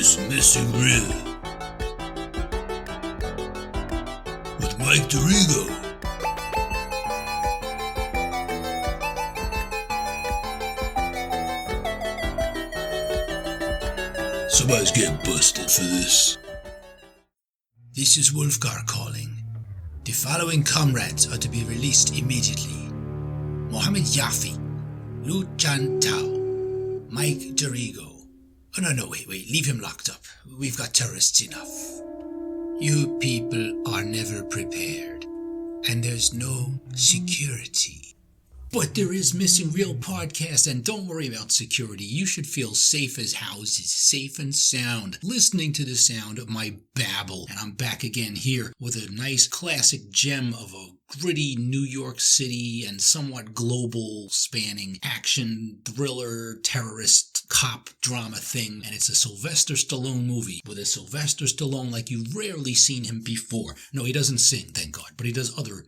is Missing Real with Mike Darrigo. Somebody's getting busted for this. This is Wolfgar calling. The following comrades are to be released immediately. Mohammed Yafi, Lu Chan Tao, Mike Darrigo. Oh no, wait, leave him locked up. We've got terrorists enough. You people are never prepared, and there's no security. But there is Missing Real podcast, and don't worry about security. You should feel safe as houses, safe and sound, listening to the sound of my babble. And I'm back again here with a nice classic gem of a gritty New York City and somewhat global spanning action, thriller, terrorist, cop drama thing. And it's a Sylvester Stallone movie with a Sylvester Stallone like you've rarely seen him before. No, he doesn't sing, thank God, but he does other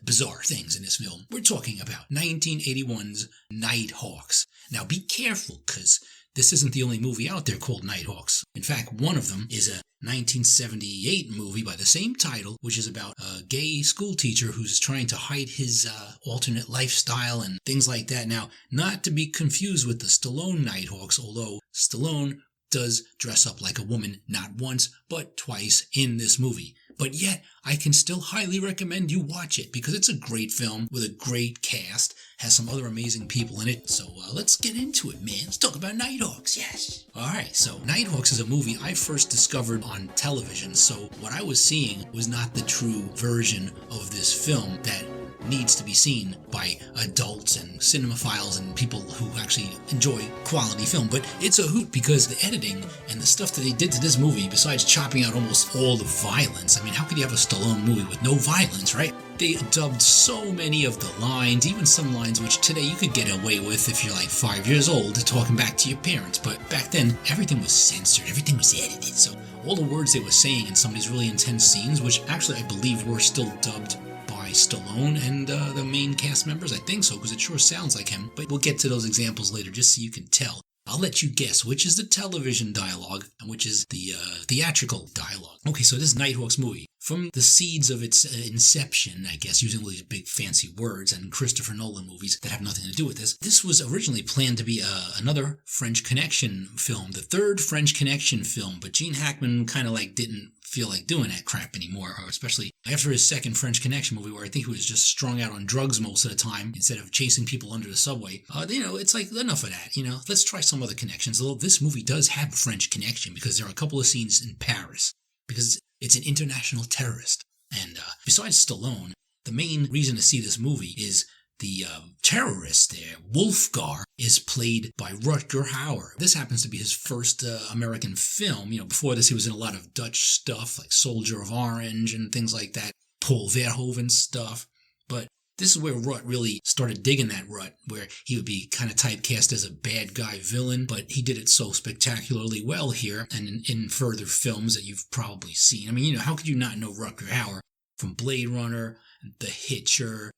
bizarre things in this film. We're talking about 1981's Nighthawks. Now be careful, because this isn't the only movie out there called Nighthawks. In fact, one of them is a 1978 movie by the same title, which is about a gay school teacher who's trying to hide his alternate lifestyle and things like that. Now, not to be confused with the Stallone Nighthawks, although Stallone does dress up like a woman not once, but twice in this movie. But yet, I can still highly recommend you watch it because it's a great film with a great cast, has some other amazing people in it. So let's get into it, man. Let's talk about Nighthawks, yes. Alright, so Nighthawks is a movie I first discovered on television, so what I was seeing was not the true version of this film that needs to be seen by adults and cinemaphiles and people who actually enjoy quality film. But it's a hoot because the editing and the stuff that they did to this movie, besides chopping out almost all the violence, I mean, how could you have a Stallone movie with no violence, right? They dubbed so many of the lines, even some lines which today you could get away with if you're like 5 years old, talking back to your parents. But back then, everything was censored, everything was edited, so all the words they were saying in some of these really intense scenes, which actually I believe were still dubbed by Stallone and the main cast members. I think so, because it sure sounds like him. But we'll get to those examples later, just so you can tell. I'll let you guess which is the television dialogue and which is the theatrical dialogue. Okay, so this Nighthawks movie, from the seeds of its inception, I guess, using all these big fancy words and Christopher Nolan movies that have nothing to do with this was originally planned to be another French Connection film, the third French Connection film, but Gene Hackman kind of like didn't feel like doing that crap anymore, especially after his second French Connection movie, where I think he was just strung out on drugs most of the time instead of chasing people under the subway. It's like, enough of that, let's try some other connections. Although this movie does have a French connection because there are a couple of scenes in Paris, because it's an international terrorist. And besides Stallone, the main reason to see this movie is the terrorist there, Wolfgar, is played by Rutger Hauer. This happens to be his first American film. Before this he was in a lot of Dutch stuff like Soldier of Orange and things like that, Paul Verhoeven stuff. But this is where Rut really started digging that rut, where he would be kind of typecast as a bad guy villain, but he did it so spectacularly well here and in further films that you've probably seen. I mean, how could you not know Rutger Hauer from Blade Runner, The Hitcher,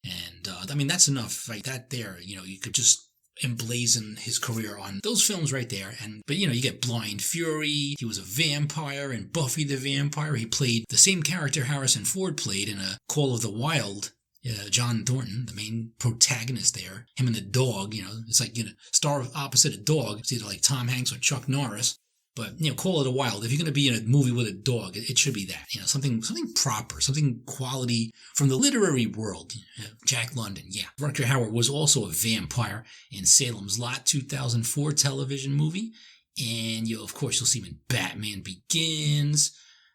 and that's enough right that there. You could just emblazon his career on those films right there. But you get Blind Fury. He was a vampire in Buffy the Vampire. He played the same character Harrison Ford played in a Call of the Wild. John Thornton, the main protagonist there, him and the dog, it's like, star opposite a dog. It's either like Tom Hanks or Chuck Norris. But, Call of the Wild, if you're going to be in a movie with a dog, it should be that, something proper, something quality from the literary world. Jack London, yeah. Rutger Hauer was also a vampire in Salem's Lot 2004 television movie. And, of course, you'll see him in Batman Begins.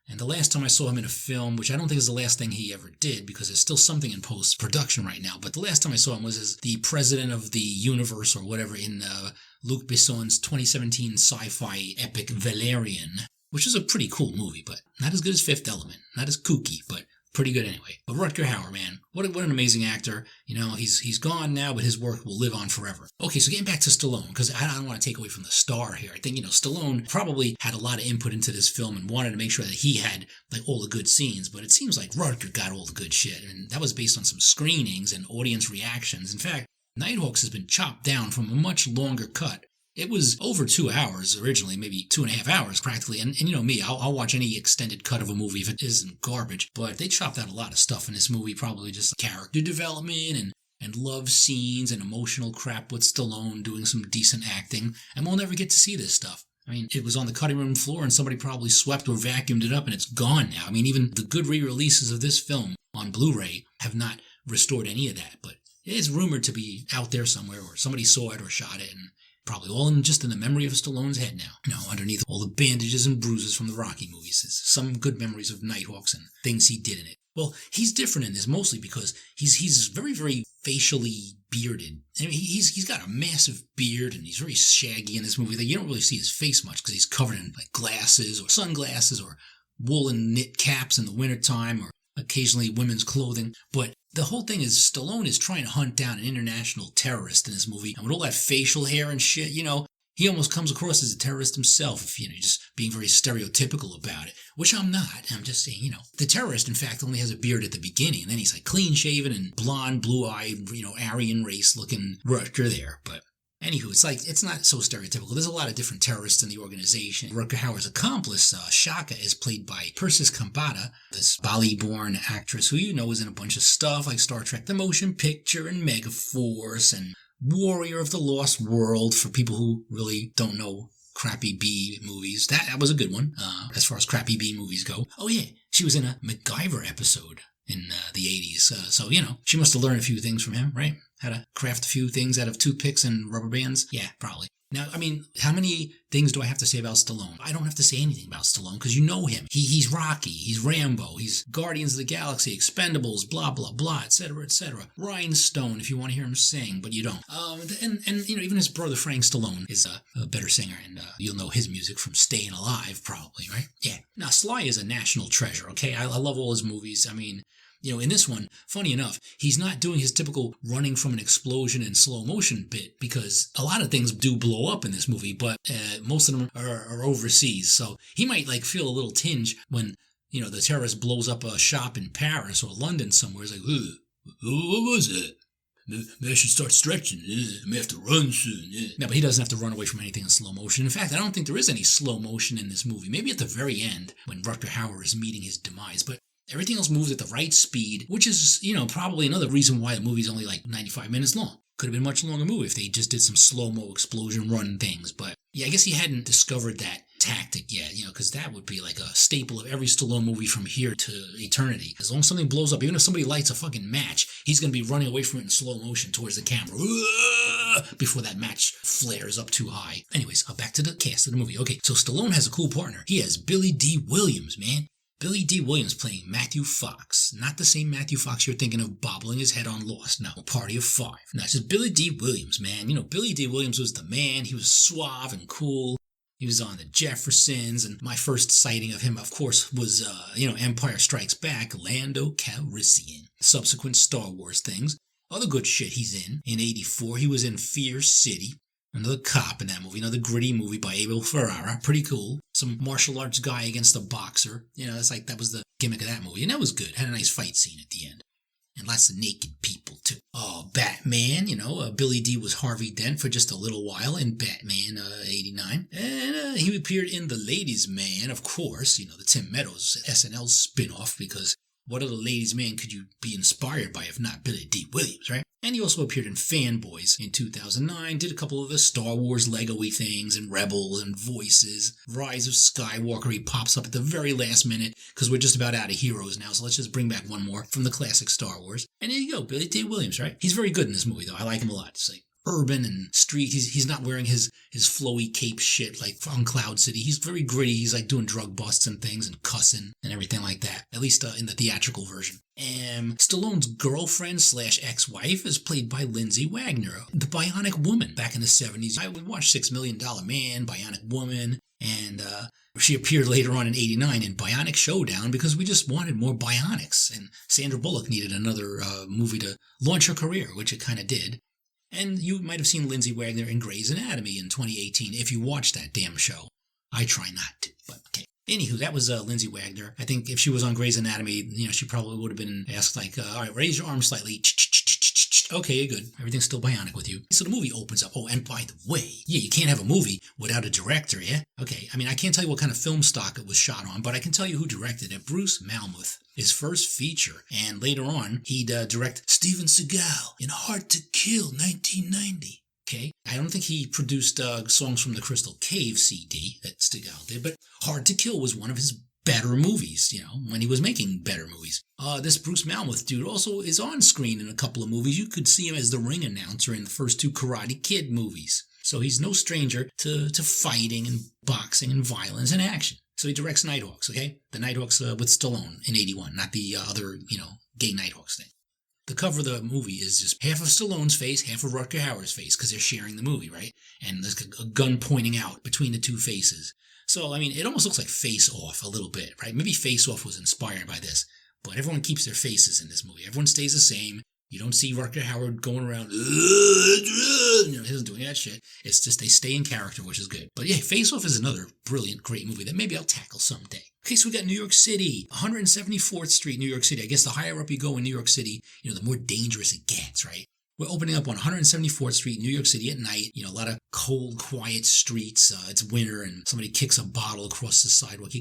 And the last time I saw him in a film, which I don't think is the last thing he ever did, because there's still something in post-production right now, but the last time I saw him was as the president of the universe or whatever in Luc Besson's 2017 sci-fi epic Valerian, which is a pretty cool movie, but not as good as Fifth Element. Not as kooky, but pretty good anyway. But Rutger Hauer, man, what an amazing actor. He's gone now, but his work will live on forever. Okay, so getting back to Stallone, because I don't want to take away from the star here. I think, Stallone probably had a lot of input into this film and wanted to make sure that he had, all the good scenes, but it seems like Rutger got all the good shit, and that was based on some screenings and audience reactions. In fact, Nighthawks has been chopped down from a much longer cut It was over 2 hours originally, maybe 2.5 hours practically. And you know me, I'll watch any extended cut of a movie if it isn't garbage. But they chopped out a lot of stuff in this movie, probably just character development and love scenes and emotional crap with Stallone doing some decent acting. And we'll never get to see this stuff. I mean, it was on the cutting room floor and somebody probably swept or vacuumed it up and it's gone now. I mean, even the good re-releases of this film on Blu-ray have not restored any of that. But it is rumored to be out there somewhere or somebody saw it or shot it and probably all just in the memory of Stallone's head now. You know, underneath all the bandages and bruises from the Rocky movies is some good memories of Nighthawks and things he did in it. Well, he's different in this mostly because he's very, very facially bearded. I mean, he's got a massive beard and he's very shaggy in this movie. You don't really see his face much because he's covered in like glasses or sunglasses or woolen knit caps in the wintertime or occasionally women's clothing. But the whole thing is Stallone is trying to hunt down an international terrorist in this movie. And with all that facial hair and shit, you know, he almost comes across as a terrorist himself, if, you know, just being very stereotypical about it, which I'm not. I'm just saying, you know, the terrorist, in fact, only has a beard at the beginning, and then he's like clean-shaven and blonde, blue-eyed, you know, Aryan race-looking Rutger there. But anywho, it's not so stereotypical. There's a lot of different terrorists in the organization. Rutger Hauer's accomplice, Shaka, is played by Persis Khambatta, this Bali-born actress who you know is in a bunch of stuff like Star Trek The Motion Picture and Megaforce and Warrior of the Lost World for people who really don't know crappy B movies. That was a good one, as far as crappy B movies go. Oh yeah, she was in a MacGyver episode in the 80s. So, you know, she must have learned a few things from him, right? How to craft a few things out of toothpicks and rubber bands. Yeah, probably. Now, I mean, how many things do I have to say about Stallone? I don't have to say anything about Stallone because you know him. He's Rocky, he's Rambo, he's Guardians of the Galaxy, Expendables, blah, blah, blah, etc., etc. Rhinestone, if you want to hear him sing, but you don't. And you know, even his brother Frank Stallone is a better singer, and you'll know his music from Staying Alive, probably, right? Yeah. Now, Sly is a national treasure, okay? I love all his movies. I mean, you know, in this one, funny enough, he's not doing his typical running from an explosion in slow motion bit because a lot of things do blow up in this movie, but most of them are overseas. So he might like feel a little tinge when, you know, the terrorist blows up a shop in Paris or London somewhere. It's like, what was it? Maybe I should start stretching. I may have to run soon. No, but he doesn't have to run away from anything in slow motion. In fact, I don't think there is any slow motion in this movie. Maybe at the very end when Rutger Hauer is meeting his demise, but everything else moves at the right speed, which is, you know, probably another reason why the movie's only like 95 minutes long. Could have been a much longer movie if they just did some slow-mo explosion run things. But yeah, I guess he hadn't discovered that tactic yet, you know, because that would be like a staple of every Stallone movie from here to eternity. As long as something blows up, even if somebody lights a fucking match, he's going to be running away from it in slow motion towards the camera before that match flares up too high. Anyways, back to the cast of the movie. Okay, so Stallone has a cool partner. He has Billy Dee Williams, man. Billy Dee Williams playing Matthew Fox. Not the same Matthew Fox you're thinking of bobbling his head on Lost. No, Party of Five. No, it's just Billy Dee Williams, man. You know, Billy Dee Williams was the man. He was suave and cool. He was on the Jeffersons, and my first sighting of him, of course, was, Empire Strikes Back, Rambo Calrissian. Subsequent Star Wars things. Other good shit he's in. In 84, he was in Fear City. Another cop in that movie, another gritty movie by Abel Ferrara. Pretty cool. Some martial arts guy against a boxer. You know, it's like that was the gimmick of that movie. And that was good. Had a nice fight scene at the end. And lots of naked people, too. Oh, Batman, you know, Billy Dee was Harvey Dent for just a little while in Batman 89. And he appeared in The Ladies' Man, of course. You know, the Tim Meadows SNL spin-off, because what other ladies' man could you be inspired by if not Billy Dee Williams, right? And he also appeared in Fanboys in 2009, did a couple of the Star Wars Lego-y things, and Rebels, and Voices. Rise of Skywalker, he pops up at the very last minute, because we're just about out of heroes now, so let's just bring back one more from the classic Star Wars. And there you go, Billy Dee Williams, right? He's very good in this movie, though. I like him a lot. It's like urban and street. He's not wearing his flowy cape shit like on Cloud City. He's very gritty. He's like doing drug busts and things and cussing and everything like that, at least in the theatrical version. Stallone's girlfriend / ex-wife is played by Lindsay Wagner, the Bionic Woman back in the 70s. I would watch $6 Million Man, Bionic Woman, and she appeared later on in 89 in Bionic Showdown because we just wanted more bionics, and Sandra Bullock needed another movie to launch her career, which it kind of did. And you might have seen Lindsay Wagner in Grey's Anatomy in 2018 if you watched that damn show. I try not to, but okay. Anywho, that was Lindsay Wagner. I think if she was on Grey's Anatomy, you know, she probably would have been asked like, all right, raise your arm slightly, Okay, good. Everything's still bionic with you. So the movie opens up. Oh, and by the way, yeah, you can't have a movie without a director, yeah? Okay, I mean, I can't tell you what kind of film stock it was shot on, but I can tell you who directed it. Bruce Malmuth. His first feature. And later on, he'd direct Steven Seagal in Hard to Kill, 1990. Okay, I don't think he produced songs from the Crystal Cave CD that Seagal did, but Hard to Kill was one of his better movies, when he was making better movies. This Bruce Malmuth dude also is on screen in a couple of movies. You could see him as the ring announcer in the first two Karate Kid movies. So he's no stranger to fighting and boxing and violence and action. So he directs Nighthawks, okay? The Nighthawks with Stallone in 81, not the other, gay Nighthawks thing. The cover of the movie is just half of Stallone's face, half of Rutger Hauer's face, because they're sharing the movie, right? And there's a gun pointing out between the two faces. So, I mean, it almost looks like Face Off a little bit, right? Maybe Face Off was inspired by this, but everyone keeps their faces in this movie. Everyone stays the same. You don't see Rutger Hauer going around, he doesn't do any of that shit. It's just they stay in character, which is good. But yeah, Face Off is another brilliant, great movie that maybe I'll tackle someday. Okay, so we got New York City, 174th Street, New York City. I guess the higher up you go in New York City, the more dangerous it gets, right? We're opening up on 174th Street, New York City at night. A lot of cold, quiet streets. It's winter and somebody kicks a bottle across the sidewalk.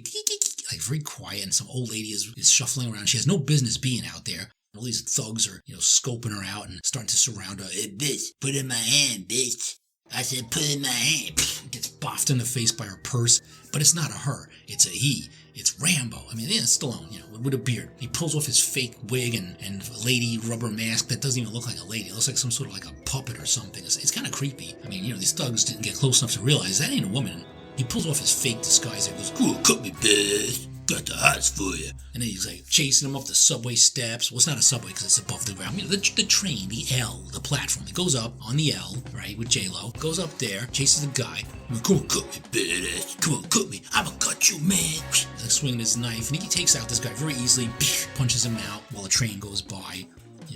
Like very quiet, and some old lady is shuffling around. She has no business being out there. All these thugs are, scoping her out and starting to surround her. Hey, bitch, put it in my hand, bitch. I said, put it in my hand. Gets boffed in the face by her purse. But it's not a her. It's a he. It's Rambo. I mean, it's Stallone, with a beard. He pulls off his fake wig and lady rubber mask that doesn't even look like a lady. It looks like some sort of like a puppet or something. It's kind of creepy. I mean, these thugs didn't get close enough to realize that ain't a woman. He pulls off his fake disguise and goes, cool, cut me, bitch. Got the hots for you. And then he's like chasing him up the subway steps. Well, it's not a subway because it's above the ground. The train, the L, the platform. He goes up on the L, right, with J-Lo. Goes up there, chases the guy. Come on, cut me, bitch. Come on, cut me. I'ma cut you, man. He's swinging his knife, and he takes out this guy very easily. Punches him out while a train goes by.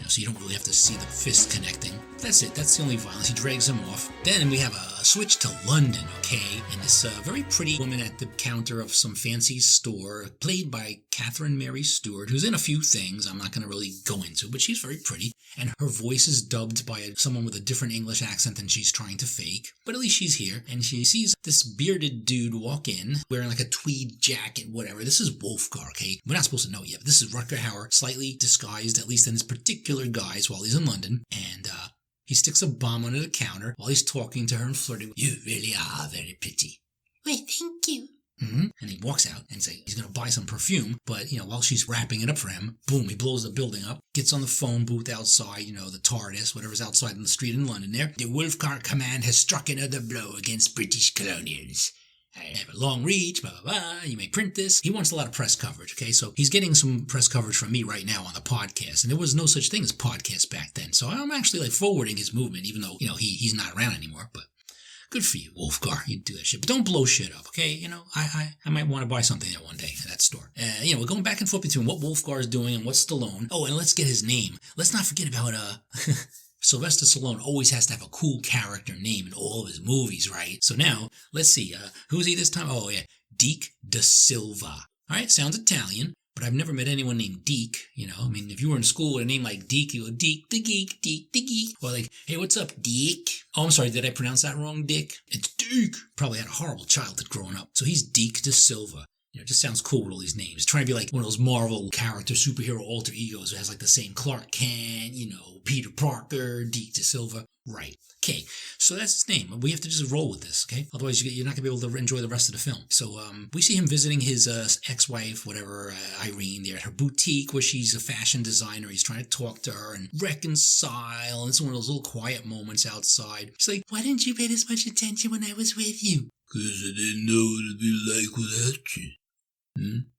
So you don't really have to see the fist connecting. That's it. That's the only violence. He drags him off. Then we have a switch to London, okay? And this very pretty woman at the counter of some fancy store, played by Catherine Mary Stewart, who's in a few things I'm not going to really go into, but she's very pretty. And her voice is dubbed by someone with a different English accent than she's trying to fake. But at least she's here, and she sees this bearded dude walk in, wearing like a tweed jacket, whatever. This is Wolfgar, okay? We're not supposed to know yet, but this is Rutger Hauer, slightly disguised, at least in his particular guise, while he's in London. And he sticks a bomb under the counter while he's talking to her and flirting. You really are very pretty. Why, thank you. And he walks out and he's going to buy some perfume, but, while she's wrapping it up for him, boom, he blows the building up, gets on the phone booth outside, the TARDIS, whatever's outside in the street in London there. The Wolfgar Command has struck another blow against British colonials. I have a long reach, blah, blah, blah. You may print this. He wants a lot of press coverage, okay? So he's getting some press coverage from me right now on the podcast, and there was no such thing as podcasts back then. So I'm actually forwarding his movement, even though, he's not around anymore, but good for you, Wolfgar. You do that shit. But don't blow shit up, okay? I might want to buy something there one day at that store. We're going back and forth between what Wolfgar is doing and what Stallone. Oh, and let's get his name. Let's not forget about, Sylvester Stallone always has to have a cool character name in all of his movies, right? So now, let's see, who's he this time? Oh, yeah, Deke da Silva. All right, sounds Italian, but I've never met anyone named Deke, if you were in school with a name like Deke, you go, Deke the Geek, Deke the Geek. Or like, hey, what's up, Deke? Oh, I'm sorry, did I pronounce that wrong, Dick? It's Deke. Probably had a horrible childhood growing up. So he's Deke da Silva. It just sounds cool with all these names. Trying to be like one of those Marvel character superhero alter egos who has like the same Clark Kent, Peter Parker, Deke da Silva. Right. Okay. So that's his name. We have to just roll with this, okay? Otherwise you're not going to be able to enjoy the rest of the film. So we see him visiting his ex-wife, whatever, Irene, there at her boutique where she's a fashion designer. He's trying to talk to her and reconcile. And it's one of those little quiet moments outside. She's like, why didn't you pay this much attention when I was with you? Because I didn't know what it'd be like without you.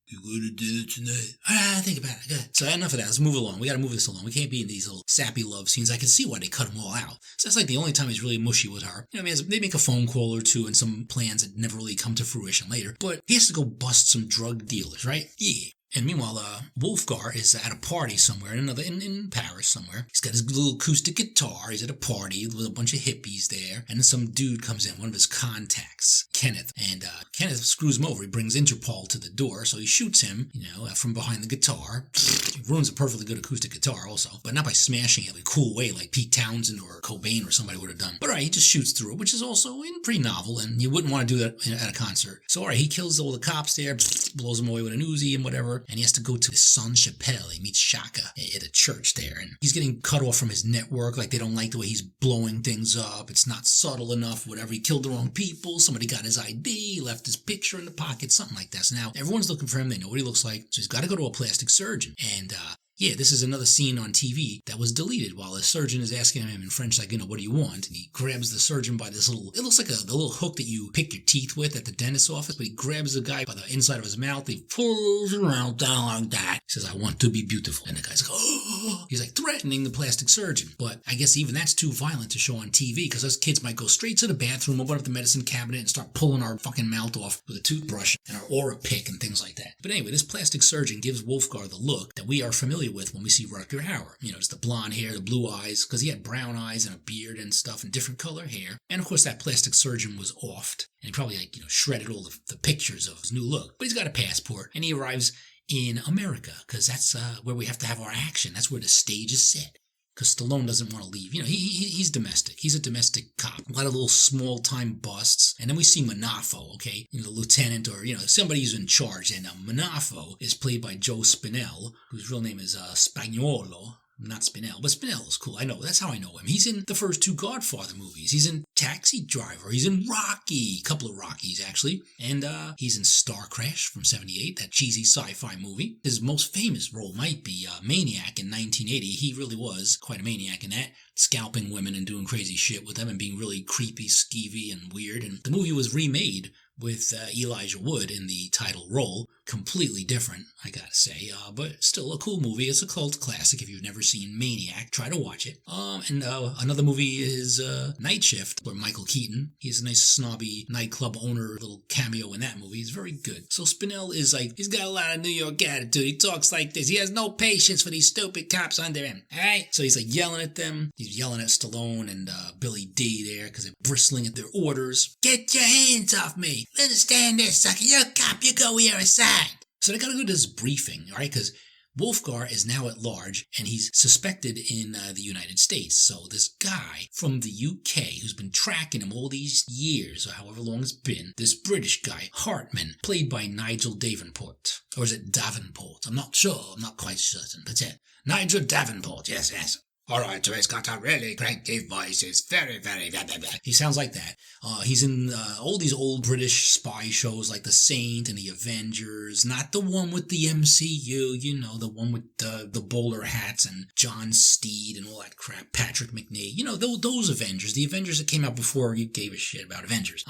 You go to dinner tonight? Think about it. Good. So enough of that. Let's move along. We got to move this along. We can't be in these little sappy love scenes. I can see why they cut them all out. So that's like the only time he's really mushy with her. They make a phone call or two and some plans that never really come to fruition later. But he has to go bust some drug dealers, right? Yeah. And meanwhile, Wolfgar is at a party somewhere in Paris somewhere. He's got his little acoustic guitar. He's at a party with a bunch of hippies there. And then some dude comes in, one of his contacts, Kenneth. And Kenneth screws him over. He brings Interpol to the door. So he shoots him, from behind the guitar. He ruins a perfectly good acoustic guitar also. But not by smashing it in a cool way like Pete Townsend or Cobain or somebody would have done. But all right, he just shoots through it, which is also pretty novel. And you wouldn't want to do that at a concert. So all right, he kills all the cops there, blows them away with an Uzi and whatever. And he has to go to Sainte-Chapelle. He meets Shaka at a church there. And he's getting cut off from his network. Like they don't like the way he's blowing things up. It's not subtle enough. Whatever. He killed the wrong people. Somebody got his ID. Left his picture in the pocket. Something like that. So now everyone's looking for him. They know what he looks like. So he's got to go to a plastic surgeon. And yeah, this is another scene on TV that was deleted while the surgeon is asking him in French, like, what do you want? And he grabs the surgeon by this little, it looks like the little hook that you pick your teeth with at the dentist's office, but he grabs the guy by the inside of his mouth. He pulls around down like that. He says, I want to be beautiful. And the guy's like, oh, he's like threatening the plastic surgeon. But I guess even that's too violent to show on TV because us kids might go straight to the bathroom, open up the medicine cabinet and start pulling our fucking mouth off with a toothbrush and our aura pick and things like that. But anyway, this plastic surgeon gives Wolfgar the look that we are familiar with when we see Rutger Hauer. It's the blonde hair, the blue eyes, because he had brown eyes and a beard and stuff and different color hair. And of course, that plastic surgeon was offed. And he probably shredded all the pictures of his new look. But he's got a passport and he arrives in America because that's where we have to have our action. That's where the stage is set. Because Stallone doesn't want to leave. He's domestic. He's a domestic cop. A lot of little small-time busts. And then we see Manafo, okay? The lieutenant or, somebody who's in charge. And Manafo is played by Joe Spinell, whose real name is Spagnuolo. Not Spinell, but Spinell is cool. I know. That's how I know him. He's in the first two Godfather movies. He's in Taxi Driver. He's in Rocky. A couple of Rockies, actually. And he's in Star Crash from 78, that cheesy sci-fi movie. His most famous role might be Maniac in 1980. He really was quite a maniac in that, scalping women and doing crazy shit with them and being really creepy, skeevy, and weird. And the movie was remade with Elijah Wood in the title role. Completely different, I gotta say, but still a cool movie. It's a cult classic. If you've never seen Maniac, try to watch it. And another movie is Night Shift, where Michael Keaton, he's a nice snobby nightclub owner, little cameo in that movie. He's very good. So Spinell is like, he's got a lot of New York attitude. He talks like this. He has no patience for these stupid cops under him. Alright? So he's like yelling at them. He's yelling at Stallone and Billy Dee there because they're bristling at their orders. Get your hands off me. Understand this, sucker. You're a cop. You go here aside. So they gotta go to this briefing, all right? Because Wolfgar is now at large, and he's suspected in the United States. So this guy from the UK, who's been tracking him all these years, or however long it's been, this British guy, Hartman, played by Nigel Davenport. Or is it Davenport? I'm not sure. I'm not quite certain. That's it. Nigel Davenport. Yes. All right, so he's got a really great deep voice. It's very, very blah, blah, blah. He sounds like that. He's in all these old British spy shows like The Saint and The Avengers. Not the one with the MCU, the one with the bowler hats and John Steed and all that crap. Patrick McNee. Those Avengers. The Avengers that came out before you gave a shit about Avengers.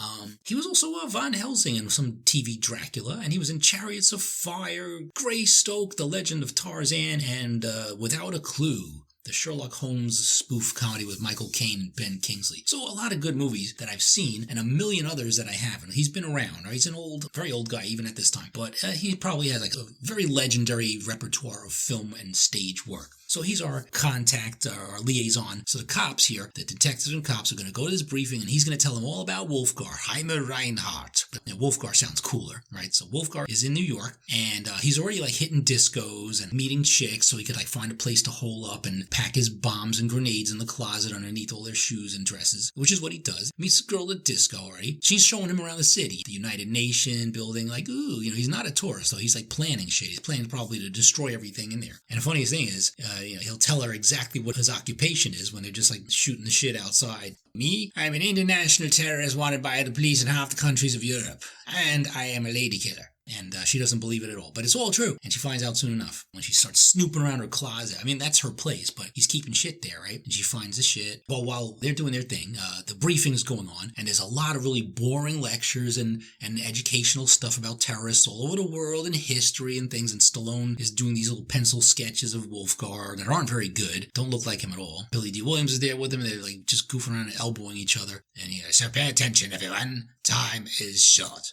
He was also Von Helsing in some TV Dracula, and he was in Chariots of Fire, Greystoke, The Legend of Tarzan, and Without a Clue, the Sherlock Holmes spoof comedy with Michael Caine and Ben Kingsley. So a lot of good movies that I've seen and a million others that I haven't. He's been around, right? He's an very old guy even at this time, but he probably has like a very legendary repertoire of film and stage work. So he's our contact, our liaison. So the cops here, the detectives and cops, are going to go to this briefing, and he's going to tell them all about Wolfgar, Heimer Reinhardt. But Wolfgar sounds cooler, right? So Wolfgar is in New York, and he's already like hitting discos and meeting chicks, so he could like find a place to hole up and pack his bombs and grenades in the closet underneath all their shoes and dresses, which is what he does. Meets a girl at disco already. She's showing him around the city, the United Nation building, like, ooh, he's not a tourist, though. He's like planning shit. He's planning probably to destroy everything in there. And the funniest thing is, he'll tell her exactly what his occupation is when they're just like shooting the shit outside. Me? I'm an international terrorist wanted by the police in half the countries of Europe. And I am a lady killer. And she doesn't believe it at all. But it's all true. And she finds out soon enough when she starts snooping around her closet. I mean, that's her place, but he's keeping shit there, right? And she finds the shit. Well, while they're doing their thing, the briefing's going on. And there's a lot of really boring lectures and educational stuff about terrorists all over the world and history and things. And Stallone is doing these little pencil sketches of Wolfgar that aren't very good. Don't look like him at all. Billy Dee Williams is there with him. They're like just goofing around and elbowing each other. And he goes, so pay attention, everyone. Time is short.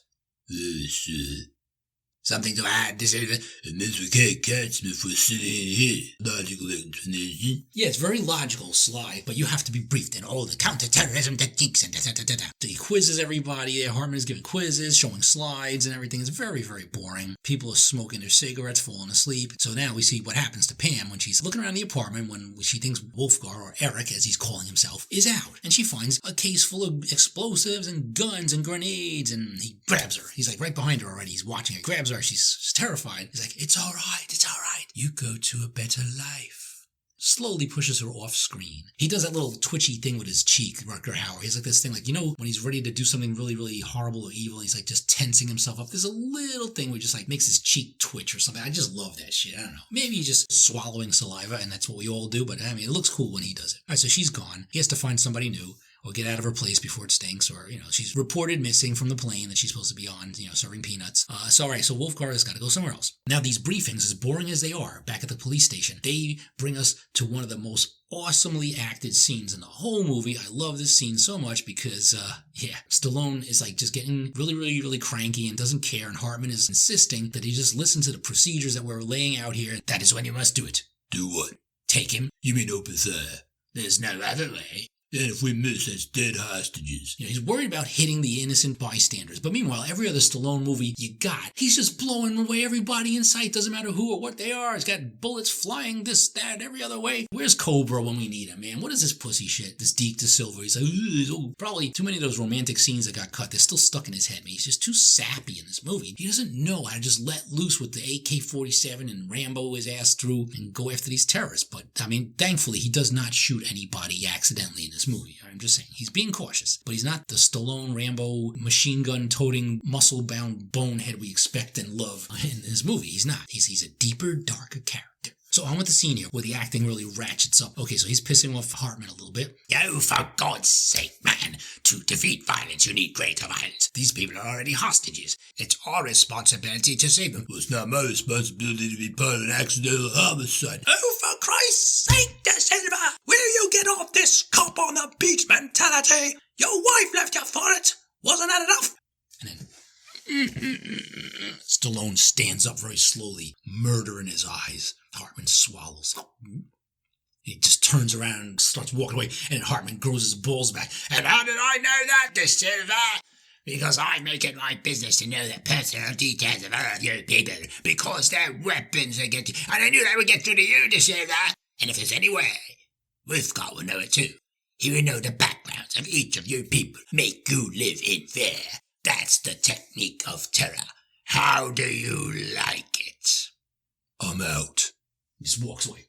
Shit. Something to add, this is Mr. K. Catsmith was sitting here. Logical explanation. Yeah, it's very logical, Sly, but you have to be briefed in all the counter-terrorism techniques and da-da-da-da-da. He quizzes everybody. Hartman is giving quizzes, showing slides and everything. It's very, very boring. People are smoking their cigarettes, falling asleep. So now we see what happens to Pam when she's looking around the apartment when she thinks Wolfgar, or Eric as he's calling himself, is out. And she finds a case full of explosives and guns and grenades, and he grabs her. He's like right behind her already. He's watching her. Grabs her. She's terrified. He's like, it's all right. It's all right. You go to a better life. Slowly pushes her off screen. He does that little twitchy thing with his cheek, Rutger Hauer. He's like this thing, like, you know, when he's ready to do something really, really horrible or evil, he's like just tensing himself up. There's a little thing where just like makes his cheek twitch or something. I just love that shit. I don't know. Maybe he's just swallowing saliva and that's what we all do, but I mean, it looks cool when he does it. All right, so she's gone. He has to find somebody new, or get out of her place before it stinks, or, you know, she's reported missing from the plane that she's supposed to be on, you know, serving peanuts. So Wolfgar has got to go somewhere else. Now, these briefings, as boring as they are, back at the police station, they bring us to one of the most awesomely acted scenes in the whole movie. I love this scene so much because, Stallone is like just getting really, really, really cranky and doesn't care, and Hartman is insisting that he just listen to the procedures that we're laying out here. That is when you must do it. Do what? Take him. You mean open fire? There's no other way. And if we miss, that's dead hostages. You know, he's worried about hitting the innocent bystanders. But meanwhile, every other Stallone movie you got, he's just blowing away everybody in sight. Doesn't matter who or what they are. He's got bullets flying this, that, every other way. Where's Cobra when we need him, man? What is this pussy shit? This Deke to Silver. He's like, probably too many of those romantic scenes that got cut. They're still stuck in his head, man. He's just too sappy in this movie. He doesn't know how to just let loose with the AK-47 and Rambo his ass through and go after these terrorists. But, I mean, thankfully, he does not shoot anybody accidentally in this movie. I'm just saying, he's being cautious, but he's not the Stallone, Rambo, machine gun toting, muscle bound bonehead we expect and love in this movie. He's not. He's a deeper, darker character. So on with the scene here, where the acting really ratchets up. Okay, so he's pissing off Hartman a little bit. Oh, for God's sake, man. To defeat violence, you need greater violence. These people are already hostages. It's our responsibility to save them. Well, it's not my responsibility to be part of an accidental homicide. Oh, for Christ's sake, De Silva! Will you get off this cop on the beach mentality? Your wife left you for it. Wasn't that enough? And then Stallone stands up very slowly, murder in his eyes. Hartman swallows. He just turns around and starts walking away, and Hartman grows his balls back. And how did I know that, De Silva? Because I make it my business to know the personal details of all you people, because they're weapons against you. And I knew that would get through to you, De Silva. And if there's any way, Wolfgar will know it too. He will know the backgrounds of each of you people. Make you live in fear. That's the technique of terror. How do you like it? I'm out. He just walks away.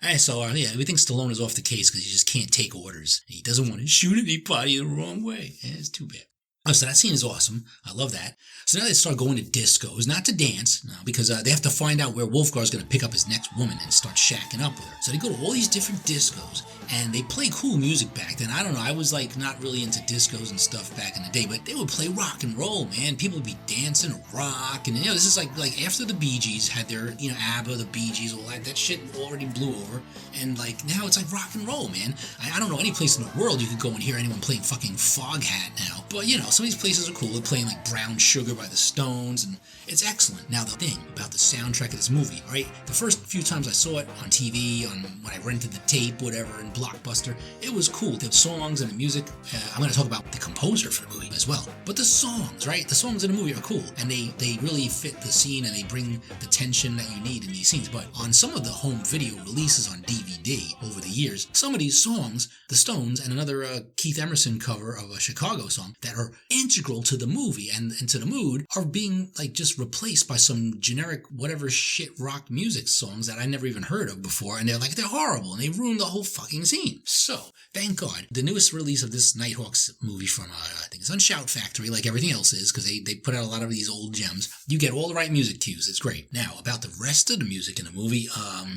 And so, we think Stallone is off the case because he just can't take orders. He doesn't want to shoot anybody the wrong way. It's too bad. Oh, so that scene is awesome. I love that. So now they start going to discos, not to dance, no, because they have to find out where Wolfgar is going to pick up his next woman and start shacking up with her. So they go to all these different discos, and they play cool music back then. I don't know, I was like not really into discos and stuff back in the day, but they would play rock and roll, man. People would be dancing rock, and this is like after the Bee Gees had their, ABBA, the Bee Gees, all that shit already blew over, and like now it's like rock and roll, man. I don't know any place in the world you could go and hear anyone playing fucking Foghat now, but some of these places are cool. They're playing like Brown Sugar by the Stones, and it's excellent. Now, the thing about the soundtrack of this movie, all right, the first few times I saw it on TV, when I rented the tape, whatever, in Blockbuster, it was cool. The songs and the music, I'm going to talk about the composer for the movie as well. But the songs, right? The songs in the movie are cool, and they really fit the scene, and they bring the tension that you need in these scenes. But on some of the home video releases on DVD over the years, some of these songs, the Stones and another Keith Emerson cover of a Chicago song that are integral to the movie and to the mood are being like just replaced by some generic whatever shit rock music songs that I never even heard of before, and they're horrible and they ruined the whole fucking scene. So thank God the newest release of this Nighthawks movie from I think it's on Shout Factory, like everything else is, because they put out a lot of these old gems. You get all the right music cues. It's great. Now about the rest of the music in the movie,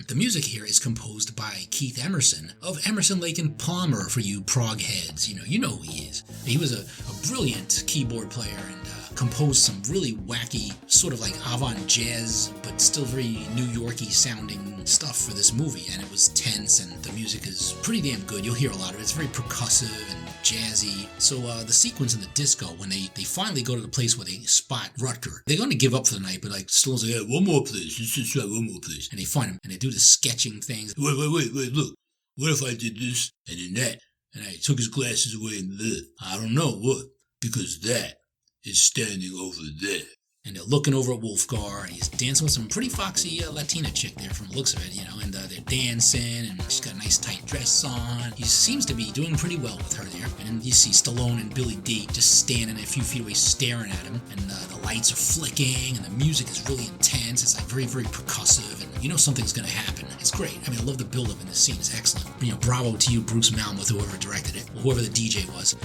the music here is composed by Keith Emerson of Emerson, Lake and Palmer, for you prog heads. You know who he is. He was a brilliant keyboard player and composed some really wacky, sort of like avant jazz, but still very New Yorky sounding stuff for this movie. And it was tense, and the music is pretty damn good. You'll hear a lot of it. It's very percussive and jazzy. So the sequence in the disco, when they finally go to the place where they spot Rutger, they're going to give up for the night, but like Stallone's like, hey, one more place, let's just try one more place. And they find him, and they do the sketching things. Wait, look, what if I did this, and then that, and I took his glasses away and left? I don't know what, because that is standing over there. And they're looking over at Wolfgar, and he's dancing with some pretty foxy Latina chick there from the looks of it, and they're dancing, and she's got a nice tight dress on. He seems to be doing pretty well with her there. And you see Stallone and Billy Dee just standing a few feet away staring at him, and the lights are flicking, and the music is really intense. It's like very, very percussive, and you know something's going to happen. It's great. I mean, I love the build-up in this scene. It's excellent. Bravo to you, Bruce Malmuth, whoever directed it, or whoever the DJ was.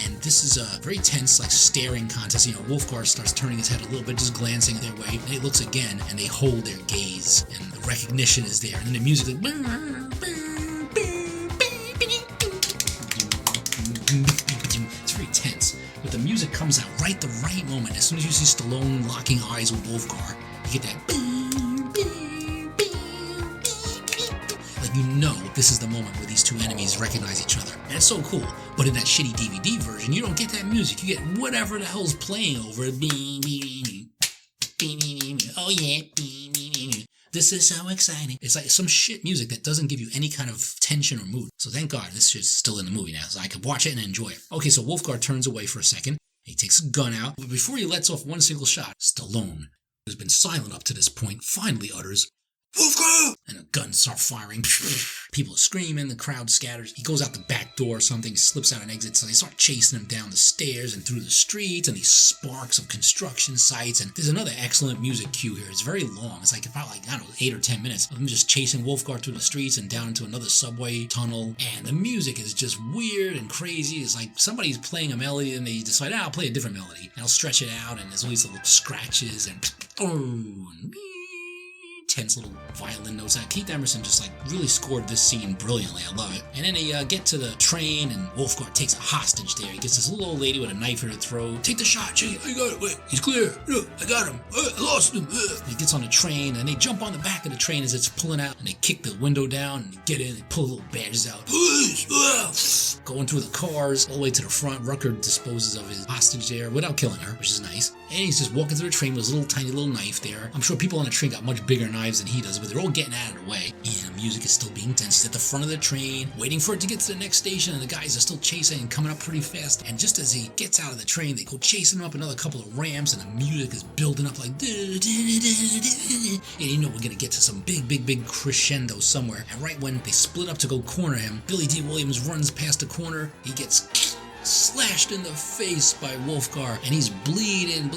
And this is a very tense, like, staring contest. Wolfgar starts turning his head a little bit, just glancing their way, and he looks again, and they hold their gaze, and the recognition is there, and the music is it's very tense, but the music comes out right the right moment. As soon as you see Stallone locking eyes with Wolfgar, you get that this is the moment where these two enemies recognize each other. And it's so cool. But in that shitty DVD version, you don't get that music. You get whatever the hell's playing over it. Oh yeah. This is so exciting. It's like some shit music that doesn't give you any kind of tension or mood. So thank God this shit's still in the movie now, so I can watch it and enjoy it. Okay, so Wolfgar turns away for a second. He takes his gun out. But before he lets off one single shot, Stallone, who's been silent up to this point, finally utters, Wolfgar! And the guns start firing. People are screaming, the crowd scatters. He goes out the back door or something, slips out an exit, so they start chasing him down the stairs and through the streets, and these sparks of construction sites. And there's another excellent music cue here. It's very long. It's like about 8 or 10 minutes of him just chasing Wolfgar through the streets and down into another subway tunnel. And the music is just weird and crazy. It's like somebody's playing a melody and they decide, I'll play a different melody. And I'll stretch it out, and there's all these little scratches and tense little violin notes. Keith Emerson just really scored this scene brilliantly. I love it. And then they get to the train, and Wolfgar takes a hostage there. He gets this little old lady with a knife in her throat. Take the shot, Chief. I got it. Wait, he's clear. Look, I got him. I lost him. He gets on the train, and they jump on the back of the train as it's pulling out, and they kick the window down, and they get in, and pull little badges out. Police! Going through the cars, all the way to the front. Rutger disposes of his hostage there without killing her, which is nice. And he's just walking through the train with his little tiny little knife there. I'm sure people on the train got much bigger knives than he does, but they're all getting out of the way. And the music is still being tense. He's at the front of the train, waiting for it to get to the next station, and the guys are still chasing and coming up pretty fast. And just as he gets out of the train, they go chasing him up another couple of ramps, and the music is building up like, and you know we're gonna get to some big crescendo somewhere. And right when they split up to go corner him, Billy Dee Williams runs past the corner. He gets slashed in the face by Wolfgar, and he's bleeding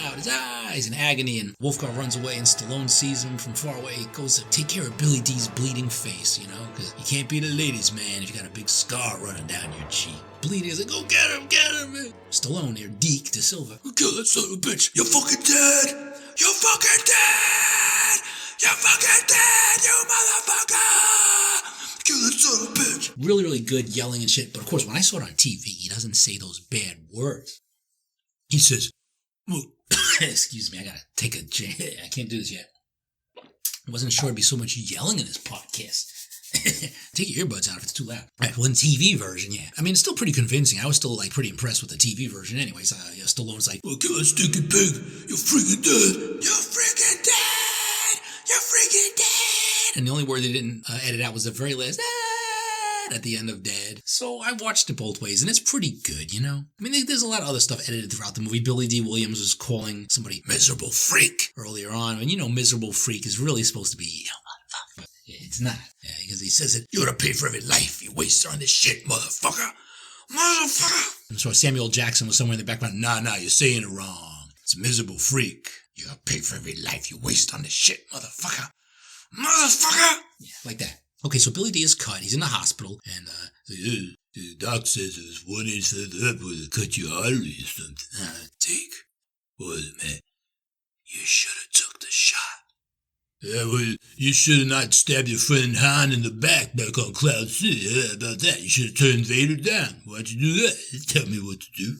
out. His eyes in agony, and Wolfgar runs away, and Stallone sees him from far away. He goes to take care of Billy Dee's bleeding face, because you can't be the ladies' man if you got a big scar running down your cheek. Bleeding is like, go get him, man. Stallone there, Deke to Silva. Kill that son of a bitch. You're fucking dead. You're fucking dead. You're fucking dead, you motherfucker. Kill that son of a bitch. Really good yelling and shit. But of course, when I saw it on TV, he doesn't say those bad words. He says, excuse me, I gotta take a I can't do this yet. I wasn't sure it'd be so much yelling in this podcast. Take your earbuds out if it's too loud. Right, well, in TV version, yeah. I mean, it's still pretty convincing. I was still, pretty impressed with the TV version anyways. Stallone's like, well, kill that stinking pig. You're freaking dead. You're freaking dead. You're freaking dead. And the only word they didn't edit out was the very last at the end of dead. So I watched it both ways, and it's pretty good, I mean, there's a lot of other stuff edited throughout the movie. Billy Dee Williams was calling somebody miserable freak earlier on, and miserable freak is really supposed to be, motherfucker. But it's not, because he says it, you gotta pay for every life you waste on this shit, motherfucker. Motherfucker. I'm sure Samuel Jackson was somewhere in the background. Nah, you're saying it wrong. It's miserable freak. You gotta pay for every life you waste on this shit, motherfucker. Motherfucker! Yeah, like that. Okay, so Billy Dee is cut. He's in the hospital, and the doc says there's 1 inch further up where they cut your artery or something. Take. What was it, man? You should have took the shot. Yeah, well, you should have not stabbed your friend Han in the back on Cloud City. How about that? You should have turned Vader down. Why'd you do that? Tell me what to do.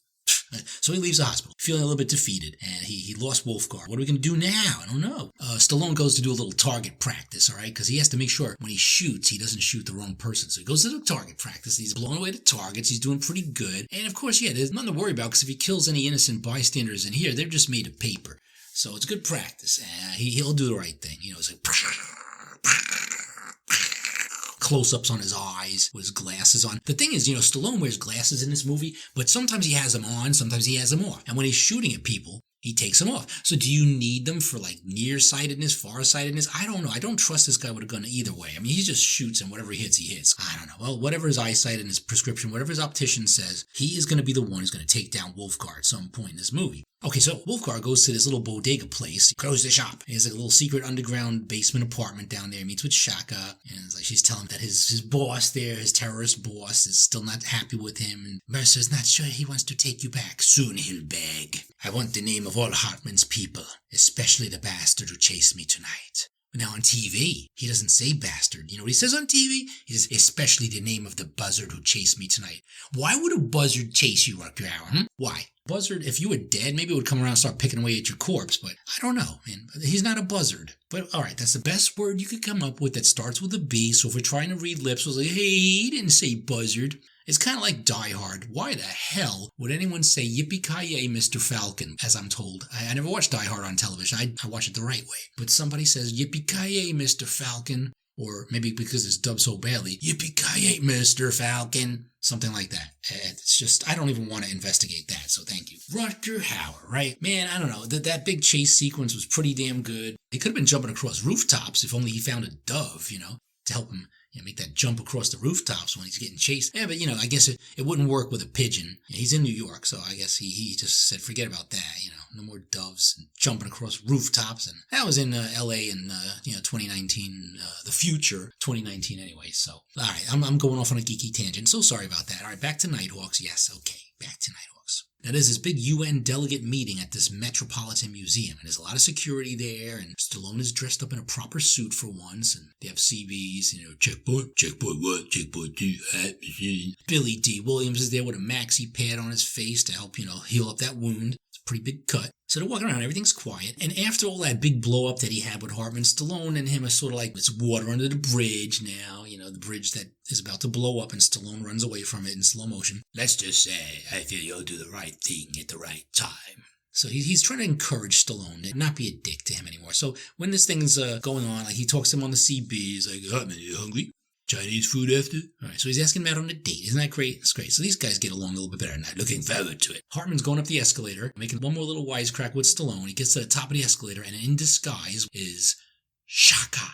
So he leaves the hospital, feeling a little bit defeated, and he lost Wolfgar. What are we going to do now? I don't know. Stallone goes to do a little target practice, all right, because he has to make sure when he shoots, he doesn't shoot the wrong person. So he goes to the target practice. He's blowing away the targets. He's doing pretty good. And of course, yeah, there's nothing to worry about, because if he kills any innocent bystanders in here, they're just made of paper. So it's good practice. He'll do the right thing. It's like close-ups on his eyes with his glasses on. The thing is, Stallone wears glasses in this movie, but sometimes he has them on, sometimes he has them off. And when he's shooting at people, he takes them off. So do you need them for like nearsightedness, farsightedness? I don't know. I don't trust this guy with a gun either way. I mean, he just shoots and whatever he hits. I don't know. Well, whatever his eyesight and his prescription, whatever his optician says, he is going to be the one who's going to take down Wolfgar at some point in this movie. Okay, so Wolfgar goes to this little bodega place. He closes the shop. He has like a little secret underground basement apartment down there. He meets with Shaka, and it's like she's telling him that his boss there, his terrorist boss, is still not happy with him. And Mercer's not sure he wants to take you back. Soon he'll beg. I want the name of all Hartman's people, especially the bastard who chased me tonight. Now on TV, he doesn't say bastard. You know what he says on TV? He says, especially the name of the buzzard who chased me tonight. Why would a buzzard chase you, Rutger Hauer? Why? Buzzard, if you were dead, maybe it would come around and start picking away at your corpse, but I don't know, man. He's not a buzzard. But all right, that's the best word you could come up with that starts with a B, so if we're trying to read lips, we'll say, hey, he didn't say buzzard. It's kind of like Die Hard. Why the hell would anyone say yippee-ki-yay, Mr. Falcon, as I'm told? I never watched Die Hard on television. I watch it the right way. But somebody says yippee-ki-yay, Mr. Falcon. Or maybe because it's dubbed so badly, yippee-ki-yay, Mr. Falcon. Something like that. It's just, I don't even want to investigate that, so thank you. Rutger Hauer, right? Man, I don't know. That big chase sequence was pretty damn good. He could have been jumping across rooftops if only he found a dove, to help him make that jump across the rooftops when he's getting chased. Yeah, but, I guess it wouldn't work with a pigeon. He's in New York, so I guess he just said, forget about that, no more doves and jumping across rooftops. And that was in L.A. in, 2019, the future, 2019 anyway. So, all right, I'm going off on a geeky tangent. So sorry about that. All right, back to Nighthawks. Yes, okay, back to Nighthawks. Now, there's this big UN delegate meeting at this Metropolitan Museum, and there's a lot of security there, and Stallone is dressed up in a proper suit for once, and they have CBs, checkpoint what, checkpoint 2, Billy Dee Williams is there with a maxi pad on his face to help, heal up that wound. It's a pretty big cut. So they're walking around, everything's quiet, and after all that big blow-up that he had with Hartman, Stallone and him are sort of like, it's water under the bridge now, the bridge that is about to blow up, and Stallone runs away from it in slow motion. Let's just say, I feel you'll do the right thing at the right time. So he's trying to encourage Stallone to not be a dick to him anymore. So when this thing's going on, like he talks to him on the CB, he's like, Hartman, you hungry? Chinese food after? All right, so he's asking him out on a date. Isn't that great? It's great. So these guys get along a little bit better now. Looking forward to it. Hartman's going up the escalator, making one more little wisecrack with Stallone. He gets to the top of the escalator, and in disguise is Shaka.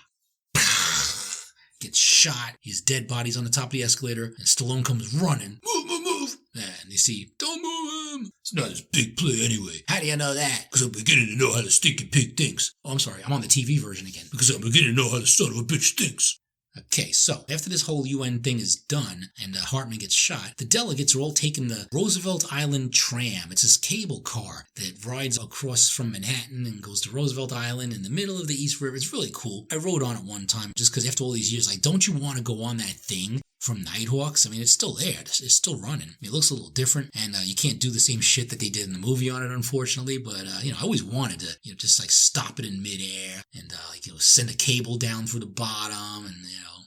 Gets shot. His dead body's on the top of the escalator, and Stallone comes running. Move. And you see, don't move him. It's not his big play anyway. How do you know that? Because I'm beginning to know how the stinky pig thinks. Oh, I'm sorry. I'm on the TV version again. Because I'm beginning to know how the son of a bitch thinks. Okay, so after this whole UN thing is done and Hartman gets shot, the delegates are all taking the Roosevelt Island tram. It's this cable car that rides across from Manhattan and goes to Roosevelt Island in the middle of the East River. It's really cool. I rode on it one time just because after all these years, don't you want to go on that thing from Nighthawks? I mean, it's still there. It's still running. I mean, it looks a little different, and you can't do the same shit that they did in the movie on it, unfortunately, but, I always wanted to, just, stop it in midair and, send a cable down through the bottom and,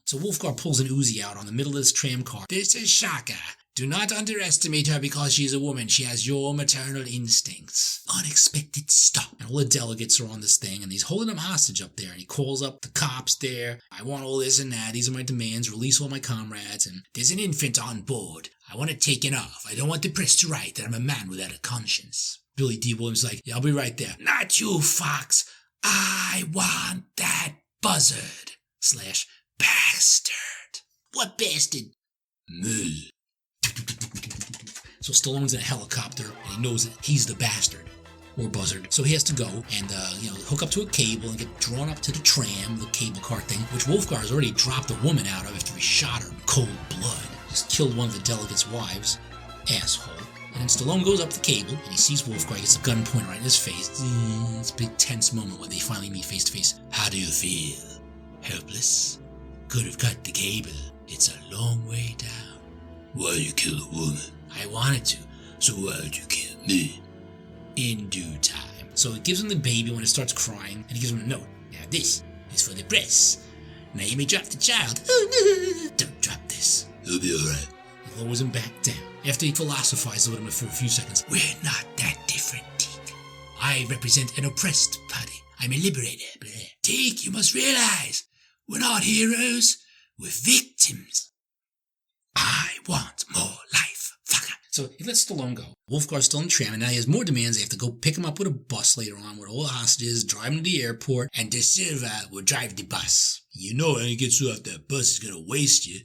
So Wolfgar pulls an Uzi out on the middle of this tram car. This is Shaka. Do not underestimate her because she's a woman. She has your maternal instincts. Unexpected stuff. And all the delegates are on this thing, and he's holding them hostage up there, and he calls up the cops there. I want all this and that. These are my demands. Release all my comrades. And there's an infant on board. I want it taken off. I don't want the press to write that I'm a man without a conscience. Billy Dee Williams is like, yeah, I'll be right there. Not you, Fox. I want that buzzard. / bastard. What bastard? Me. So Stallone's in a helicopter, and he knows that he's the bastard, or buzzard. So he has to go and, hook up to a cable and get drawn up to the tram, the cable car thing, which Wolfgar has already dropped a woman out of after he shot her in cold blood. Just killed one of the delegates' wives. Asshole. And then Stallone goes up the cable, and he sees Wolfgar. He gets a gun pointed right in his face. It's a big tense moment when they finally meet face to face. How do you feel? Helpless? Could have cut the cable. It's a long way down. Why'd you kill a woman? I wanted to. So why'd you kill me? Me. In due time. So it gives him the baby when it starts crying, and he gives him a note. Now this is for the press. Now you may drop the child. Oh, no. Don't drop this. He'll be alright. He lowers him back down. After he philosophizes with him for a few seconds. We're not that different, Teak. I represent an oppressed party. I'm a liberator. Teak, you must realize, we're not heroes, we're victims. I want more life, fucker. So he lets Stallone go. Wolfgar's still in tram, and now he has more demands. They have to go pick him up with a bus later on with all the hostages, drive him to the airport, and De Silva will drive the bus. You know, when he gets you off that bus, he's gonna waste you.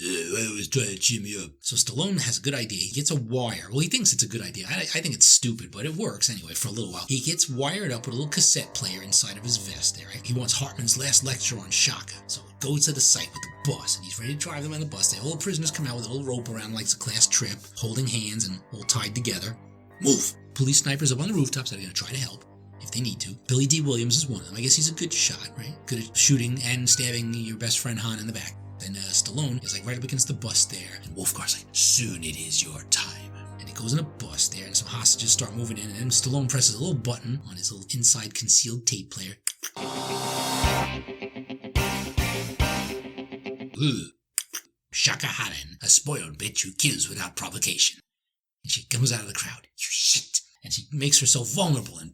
I always try to cheer me up. So Stallone has a good idea. He gets a wire. Well, he thinks it's a good idea. I think it's stupid, but it works anyway for a little while. He gets wired up with a little cassette player inside of his vest there. Right? He wants Hartman's last lecture on Shaka. So he goes to the site with the bus, and he's ready to drive them on the bus. All the prisoners come out with a little rope around like it's a class trip, holding hands and all tied together. Move! Police snipers up on the rooftops that are going to try to help if they need to. Billy Dee Williams is one of them. I guess he's a good shot, right? Good at shooting and stabbing your best friend Han in the back. Then Stallone is like right up against the bus there, and Wolfgar's like, soon it is your time. And he goes in a bus there, and some hostages start moving in, and then Stallone presses a little button on his little inside concealed tape player. Shaka Haran, a spoiled bitch who kills without provocation. And she comes out of the crowd. You shit! And she makes herself vulnerable, and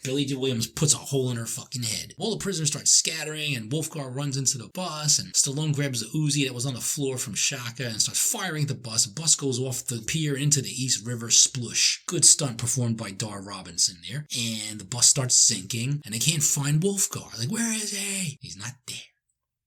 Billy Dee Williams puts a hole in her fucking head. All the prisoners start scattering, and Wolfgar runs into the bus, and Stallone grabs the Uzi that was on the floor from Shaka and starts firing at the bus. The bus goes off the pier into the East River splush. Good stunt performed by Dar Robinson there. And the bus starts sinking, and they can't find Wolfgar. Like, where is he? He's not there.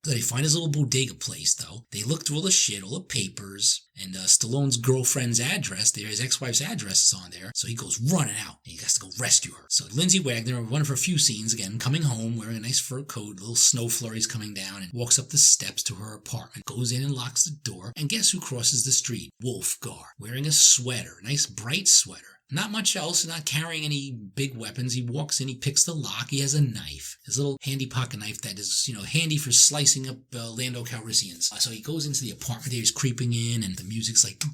So they find his little bodega place, though. They look through all the shit, all the papers, and Stallone's girlfriend's address there, his ex-wife's address is on there. So he goes running out, and he has to go rescue her. So Lindsay Wagner, one of her few scenes, again, coming home, wearing a nice fur coat, little snow flurries coming down, and walks up the steps to her apartment, goes in and locks the door, and guess who crosses the street? Wolfgar, wearing a sweater, a nice bright sweater. Not much else, not carrying any big weapons. He walks in, he picks the lock, he has a knife. His little handy pocket knife that is, handy for slicing up Lando Calrissians. So he goes into the apartment there, he's creeping in, and the music's like...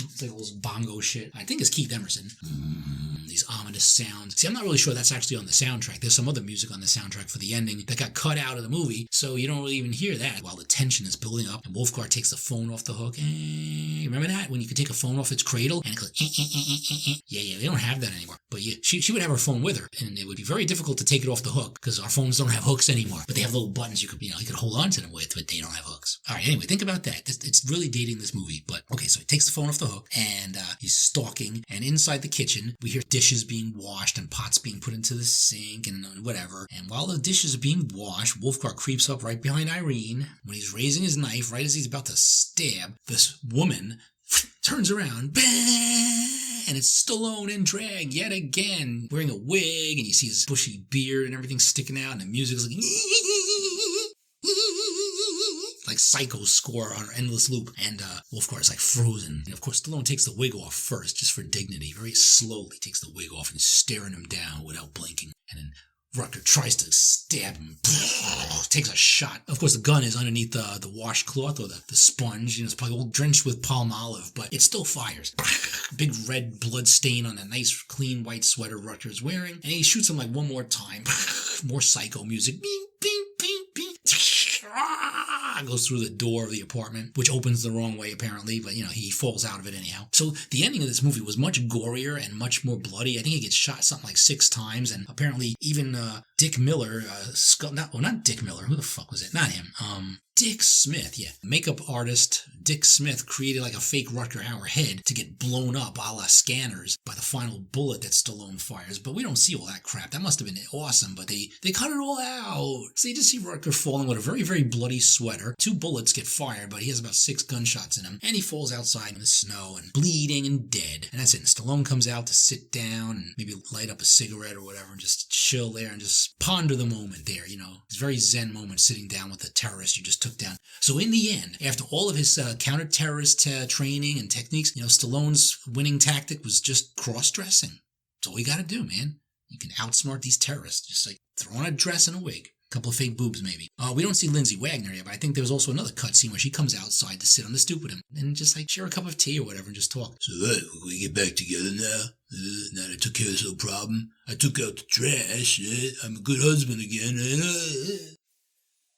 It's like all this bongo shit. I think it's Keith Emerson. These ominous sounds. See, I'm not really sure that's actually on the soundtrack. There's some other music on the soundtrack for the ending that got cut out of the movie, so you don't really even hear that while the tension is building up and Wolfgar takes the phone off the hook. Remember that? When you could take a phone off its cradle and it goes Yeah, they don't have that anymore. But yeah, she would have her phone with her, and it would be very difficult to take it off the hook because our phones don't have hooks anymore. But they have little buttons you could hold on to them with, but they don't have hooks. All right, anyway, think about that. It's really dating this movie. But okay, so he takes the phone off the hook, and he's stalking, and inside the kitchen we hear dishes being washed and pots being put into the sink and whatever. And while the dishes are being washed, Wolfgar creeps up right behind Irene. When he's raising his knife, right as he's about to stab, this woman turns around, and it's Stallone in drag yet again, wearing a wig, and you see his bushy beard and everything sticking out, and the music's like Psycho's score on an endless loop, and Wolfgar is like frozen. And of course, Stallone takes the wig off first, just for dignity. Very slowly takes the wig off and he's staring him down without blinking. And then Rutger tries to stab him, takes a shot. Of course, the gun is underneath the washcloth or the sponge. It's probably all drenched with palm olive, but it still fires. Big red blood stain on the nice, clean white sweater Rutger is wearing. And he shoots him like one more time. More Psycho music. Bing, bing, bing, bing. Goes through the door of the apartment, which opens the wrong way apparently, but he falls out of it anyhow. So the ending of this movie was much gorier and much more bloody. I think he gets shot something like 6 times, and apparently even Dick Miller, not Dick Miller, who the fuck was it? Not him. Dick Smith, yeah. Makeup artist Dick Smith created like a fake Rutger Hauer head to get blown up a la Scanners by the final bullet that Stallone fires. But we don't see all that crap. That must have been awesome, but they cut it all out. So you just see Rutger falling with a very, very bloody sweater. 2 bullets get fired, but he has about 6 gunshots in him. And he falls outside in the snow and bleeding and dead. And that's it. And Stallone comes out to sit down and maybe light up a cigarette or whatever and just chill there and just ponder the moment there, It's a very zen moment sitting down with the terrorist you just took down. So in the end, after all of his counter-terrorist training and techniques, Stallone's winning tactic was just cross-dressing. That's all you got to do, man. You can outsmart these terrorists. Just like throw on a dress and a wig. Couple of fake boobs, maybe. We don't see Lindsay Wagner yet, but I think there was also another cutscene where she comes outside to sit on the stoop with him and just like share a cup of tea or whatever and just talk. So what, we get back together now? Now that I took care of this little problem. I took out the trash. I'm a good husband again.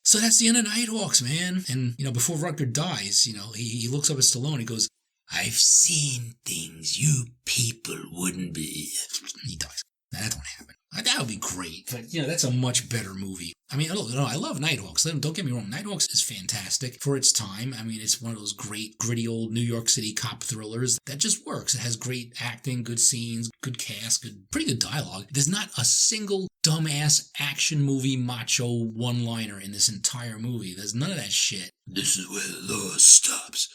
So that's the end of Nighthawks, man. And, before Rutger dies, he looks up at Stallone. He goes, I've seen things you people wouldn't be. He dies. Now, that don't happen. That would be great. But, that's a much better movie. I mean, look, I love Nighthawks. Don't get me wrong. Nighthawks is fantastic for its time. I mean, it's one of those great, gritty old New York City cop thrillers that just works. It has great acting, good scenes, good cast, pretty good dialogue. There's not a single dumbass action movie macho one-liner in this entire movie. There's none of that shit. This is where the law stops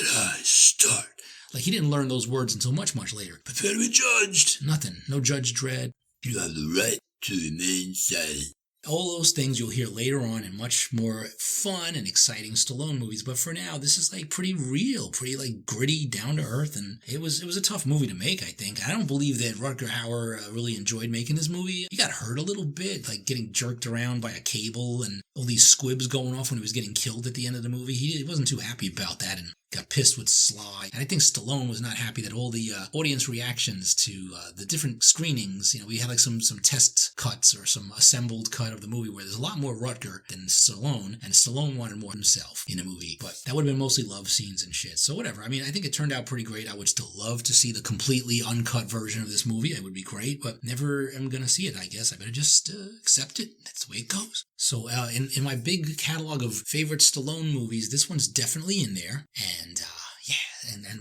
and I start. Like, he didn't learn those words until much, much later. Prepare to be judged. Nothing. No Judge Dredd. You have the right to remain silent. All those things you'll hear later on in much more fun and exciting Stallone movies. But for now, this is like pretty real, pretty like gritty, down to earth. And it was a tough movie to make, I think. I don't believe that Rutger Hauer really enjoyed making this movie. He got hurt a little bit, like getting jerked around by a cable and all these squibs going off when he was getting killed at the end of the movie. He wasn't too happy about that and got pissed with Sly. And I think Stallone was not happy that all the audience reactions to the different screenings, we had like some test cuts or some assembled cut of the movie where there's a lot more Rutger than Stallone, and Stallone wanted more himself in the movie. But that would have been mostly love scenes and shit. So whatever. I mean, I think it turned out pretty great. I would still love to see the completely uncut version of this movie. It would be great, but never am going to see it, I guess. I better just accept it. That's the way it goes. So in my big catalog of favorite Stallone movies, this one's definitely in there. And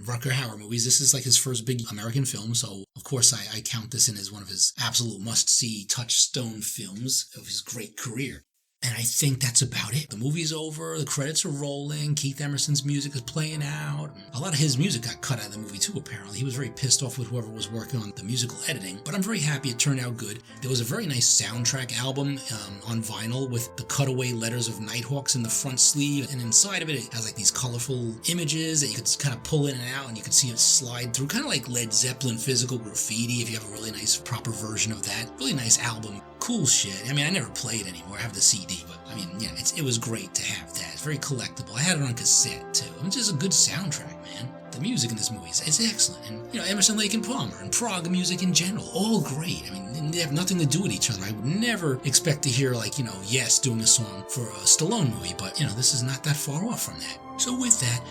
Rutger Hauer movies. This is like his first big American film, so of course I count this in as one of his absolute must-see touchstone films of his great career. And I think that's about it. The movie's over, the credits are rolling, Keith Emerson's music is playing out. A lot of his music got cut out of the movie too, apparently. He was very pissed off with whoever was working on the musical editing, but I'm very happy it turned out good. There was a very nice soundtrack album on vinyl with the cutaway letters of Nighthawks in the front sleeve, and inside of it has like these colorful images that you could kind of pull in and out, and you could see it slide through, kind of like Led Zeppelin physical graffiti if you have a really nice proper version of that. Really nice album. Cool shit. I mean, I never play it anymore. I have the CD, but I mean, yeah, it was great to have that. It's very collectible. I had it on cassette too. It's just a good soundtrack, man. The music in this movie is excellent. And, Emerson, Lake and Palmer and prog music in general, all great. I mean, they have nothing to do with each other. I would never expect to hear, like, Yes doing a song for a Stallone movie, but, this is not that far off from that. So with that,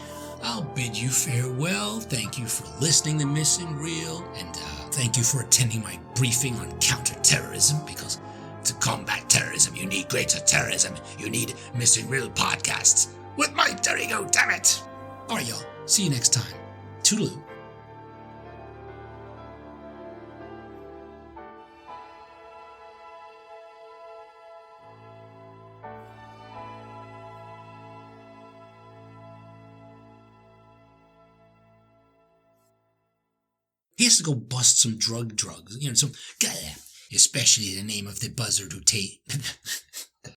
I'll bid you farewell. Thank you for listening to Missing Real, and thank you for attending my briefing on counterterrorism, because to combat terrorism, you need greater terrorism. You need Missing Real podcasts with Mike Darrigo, damn it! Alright, y'all. See you next time. Toodaloo. He has to go bust some drugs, especially in the name of the buzzard who